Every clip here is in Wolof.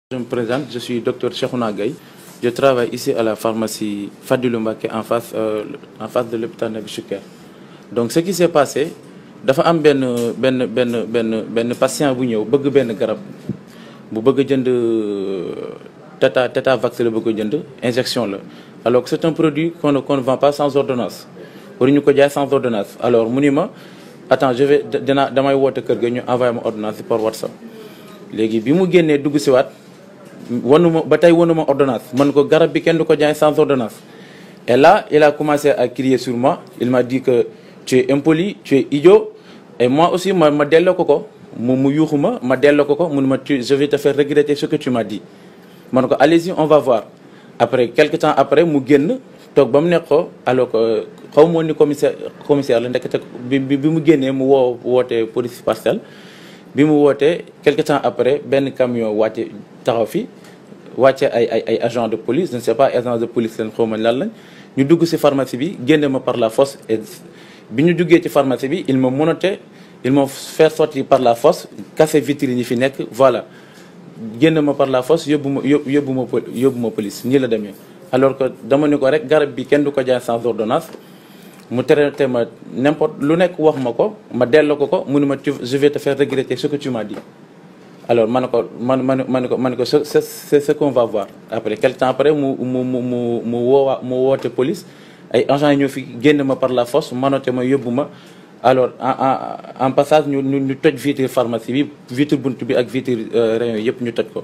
Je me présente, je suis docteur Cheikhouna Gaye. Je travaille ici à la pharmacie Fadilou Mbacké en face de l'hôpital Nabil Choucair. Donc ce qui s'est passé, dafa am benn patient bu ñëw bëgg benn garab bu bëgg jënd Tetavax la bëgg jënd injection la. Alors que c'est un produit qu'on ne vend pas sans ordonnance. waruñu ko jaay sans ordonnance. Alors mu ni ma attends damay woote kër ga ñu envoyé ma ordonnance par WhatsApp. léegi bi mu génnee dugg si waat wanuma ba tey wanuma ordonnance man ko garab bi kenn du ko jaay sans ordonnance. Et là il a commencé à crier sur moi. Il m'a dit que tu es impoli, tu es idiot. Et moi aussi ma delloo ko mu yuuxu ma delloo ko mu ne ma je vais te faire regretter ce que tu m'as dit. man ko allez-y on va voir. Après quelque temps après mu génn toog ba mu nekk ko alors que xaw ma woon ni commissaire la ndekete bi mu génnee mu woote police parcelle. bi mu wootee quelque temps après benn camion wàcce taxaw fi wàcce ay agent de police je ne sais pas agent de police leen xaw ma lan lañ ñu dugg ci pharmacie bi génne ma par la force. Et bi ñu duggee ci pharmacie bi ils m'ont menotté, ils m'ont fait sortir par la force, casser vitrine yi fi nekk voilà génn ma par la force yóbbu ma police nii la demee. Alors que dama ni ko rek garab bi kenn du ko jaay sans ordonnance mu traité ma n'importe lu nekk wax ma ko ma delloo ko mu ne ma je vais te faire regretter ce que tu m'as dit. Alors man ko c'est ce qu'on va voir. Après quelque temps après mu woote police ay agents yi ñoo fi génn ma par la force manote ma yóbbu ma. Alors en passage ñu toj vitre pharmacie bi vitre bunt bi ak vitre rayon yëpp ñu toj ko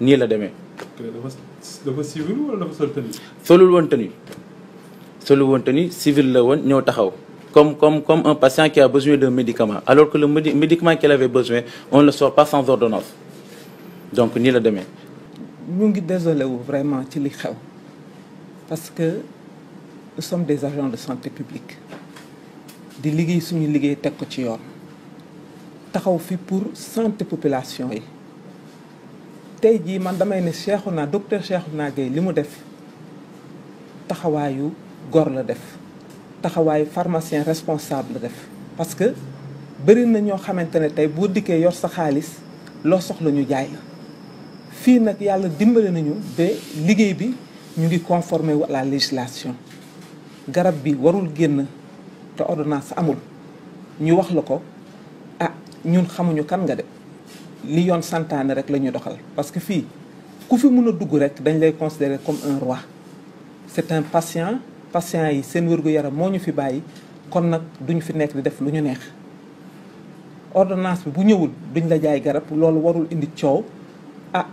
nii la demee. dafa civil wala dafa sol tenue. solul woon tenue civil la woon ñëw taxaw comme un patient qui a besoin d'un médicament alors que le médicament qu'il avait besoin on ne le sort pas sans ordonnance donc nii la demee. ñu ngi désolé wu vraiment ci li xew parce que nous sommes des agents de santé publique di liggéey suñu liggéey teg ko ci yoon taxaw fi pour santé population yi. tey jii man damay ne docteur Cheikhouna Gaye li mu def taxawaayu góor la def taxawaayu pharmacien responsable la def parce que bëri na ñoo xamante ne tey boo dikkee yor sa xaalis loo soxla ñu jaay la fii nag yàlla dimbali nañu ba liggéey bi ñu ngi conformé wu à la législation garab bi warul génn te ordonnance amul ñu wax la ko ñun xamuñu kan nga de li yoon santaane rek la ñuy doxal parce que fii ku fi mën a dugg rek dañ lay considérer comme un roi. C'est un patient yi seen wér-gu-yaram moo ñu fi bàyyi kon nag duñ fi nekk di def lu ñu neex ordonnance bi bu ñëwul duñ la jaay garab loolu warul indi coow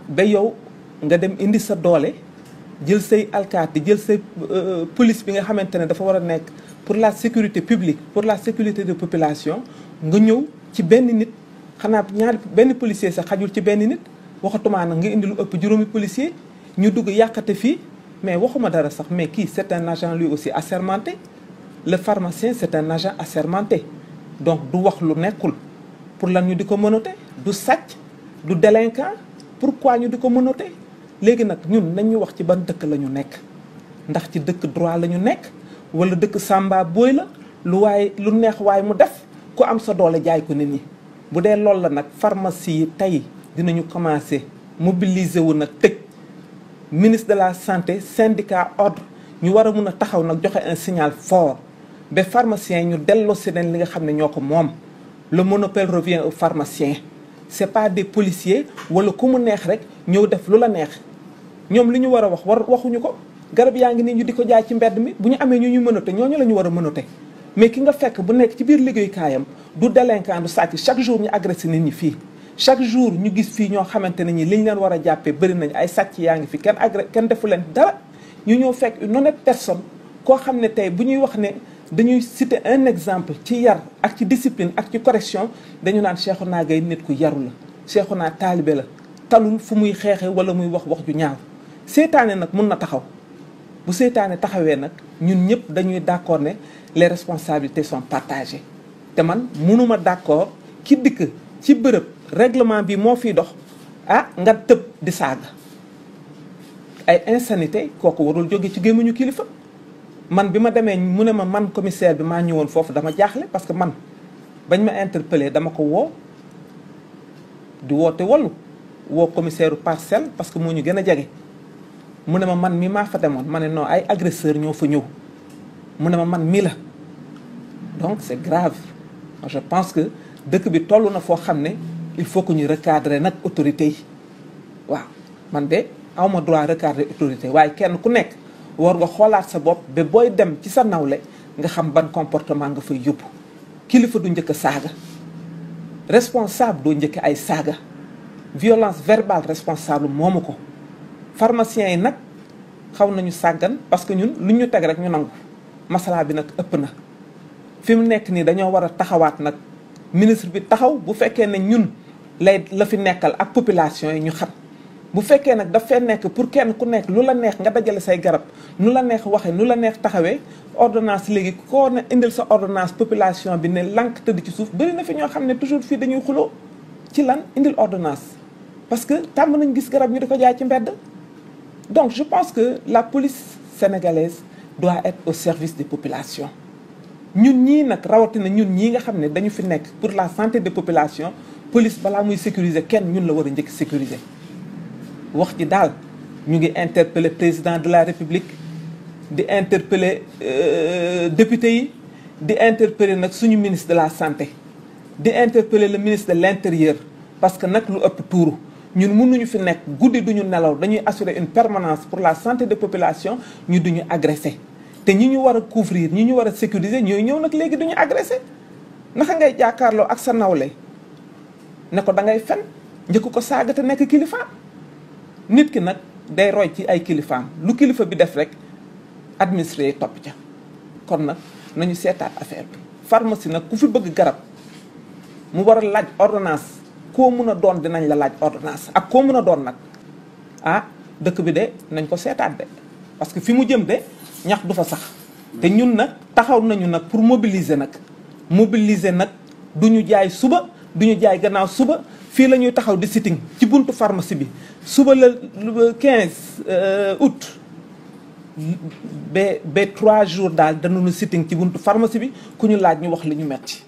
ba yow nga dem indi sa doole jël say alkaati jël say police bi nga xamante ne dafa war a nekk pour la sécurité publique pour la sécurité de population nga ñëw ci benn nit. xanaa benn policier sax xajul ci benn nit waxatumaa nag nga indi lu ëpp juróomi policier ñu dugg yàqate fii mais waxuma dara sax mais kii c'est un agent lui aussi assermenté le pharmacien c'est un agent assermenté donc du wax lu nekkul pour lan ñu di ko menotté du sàcc du délinquant pourquoi ñu di ko menotté léegi nag ñun nañ ñu wax ci ban dëkk la ñu nekk ndax ci dëkk droit la ñu nekk wala dëkk samba booy la lu neex waaye mu def ku am sa doole jaay ko nit ñi. bu dee loolu la nag pharmacie yi tey dinañu commencer mobiliser wu nag tëj ministre de la santé syndicat ordre ñu war a mun a taxaw nag joxe un signal fort ba pharmaciens yi ñu delloo si leen li nga xam ne ñoo ko moom. Le monopole revient aux pharmaciens c'est pas des policiers wala ku mu neex rek ñëw def lu la neex ñoom li ñu war a waxuñu ko garab yaa ngi nii ñu di ko jaay ci mbedd mi bu ñu amee ñu mënote ñooñu la ñu war a mënote mais ki nga fekk bu nekk ci biir liggéeyukaayam du délinquant du sàcc chaque jour ñu agressé nit ñi fii chaque jour ñu gis fii ñoo xamante ne ñi liñ leen war a jàppee bëri nañ ay sàcc yaa ngi fi kenn defu leen dara ñu ñëw fekk une honnête personne koo xam ne tey bu ñuy wax ne dañuy citer un exemple ci yar ak ci discipline ak ci correction dañu naan Cheikhouna Gaye nit ku yaru la Cheikhouna taalibe la talul fu muy xeexe wala muy wax ju ñaaw seetaane nag mun na taxaw bu seetaane taxawee nag ñun ñëpp dañuy d'accord ne les responsabilités sont partagées te man mënuma d'accord ki dikk ci bërëb règlement bi moo fiy dox nga tëb di saaga ay insanité kooku warul jóge ci gémmiñu kilifa man bi ma demee mu ne ma man commissaire bi maa ñëwoon foofu dama jaaxle parce que man bañ ma interpellé dama ko woo di woote wallu woo commissaire Parcelles parce que moo ñu gën a jege mu ne ma man mi maa fa demoon ma ne non ay agresseur ñoo fa ñëw mu ne ma man mi la donc c'est grave. Je pense que dëkk bi toll na foo xam ne il faut que ñu recadrer nag autorité yi waaw man de awma droit recadrer autorité waaye kenn ku nekk war nga xoolaat sa bopp ba booy dem ci sa nawle nga xam ban comportement nga fay yóbbu. Kilifa du njëkk a saaga responsable doo njëkk ay saaga violence verbale responsable moomu ko pharmaciens yi nag xaw nañu sàggan parce que ñun lu ñu teg rek ñu nangu masala bi nag ëpp na fi mu nekk nii dañoo war a taxawaat nag ministre bi taxaw bu fekkee ne ñun la fi nekkal ak population yi ñu xam bu fekkee nag daf fee nekk pour kenn ku nekk lu la neex nga dajale say garab nu la neex waxee nu la neex taxawee ordonnance léegi koo ne indil sa ordonnance population bi ne lànk tëdd ci suuf bëri na fi ñoo xam ne toujours fii dañuy xuloo ci lan indil ordonnance parce que tàmm nañ gis garab ñu di ko jaay ci mbedd. Donc je pense que la police sénégalaise doit être au service des populations ñun ñii nag rawatina ñun ñii nga xam ne dañu fi nekk pour la santé des populations police balaa muy sécuriser kenn ñun la war a njëkk sécuriser. wax ji daal ñu ngi interpeller président de la république di interpeller député yi di interpeller nag suñu ministre de la santé di interpeller le ministre de l'intérieur parce que nag lu ëpp tuuru ñun mënuñu fi nekk guddi duñu nelaw dañuy assurer une permanence pour la santé des populations ñu duñu agressé te ñi ñu war a couvrir ñi ñu war a sécuriser ñooy ñëw nag léegi duñu agressé naka ngay jàkkaarloo ak sa nawle ne ko da ngay fen njëkk ko saaga te nekk kilifaam nit ki nag day roy ci ay kilifaam lu kilifa bi def rek administré yi topp ca kon nag nañu seetaat affaire bi pharmacie nag ku fi bëgg garab mu war a laaj ordonnance koo mun a doon dinañ la laaj ordonnance ak koo mun a doon nag ah dëkk bi de nañ ko seetaat de parce que fi mu jëm de ñax du fa sax te ñun nag taxaw nañu nag pour mobiliser nag du ñu jaay suba du ñu jaay gannaaw suba fii la ñuy taxaw di sitting ci buntu pharmacie bi suba la 15 août ba 3 jours daal danañu sitting ci buntu pharmacie bi ku ñu laaj ñu wax li ñu metti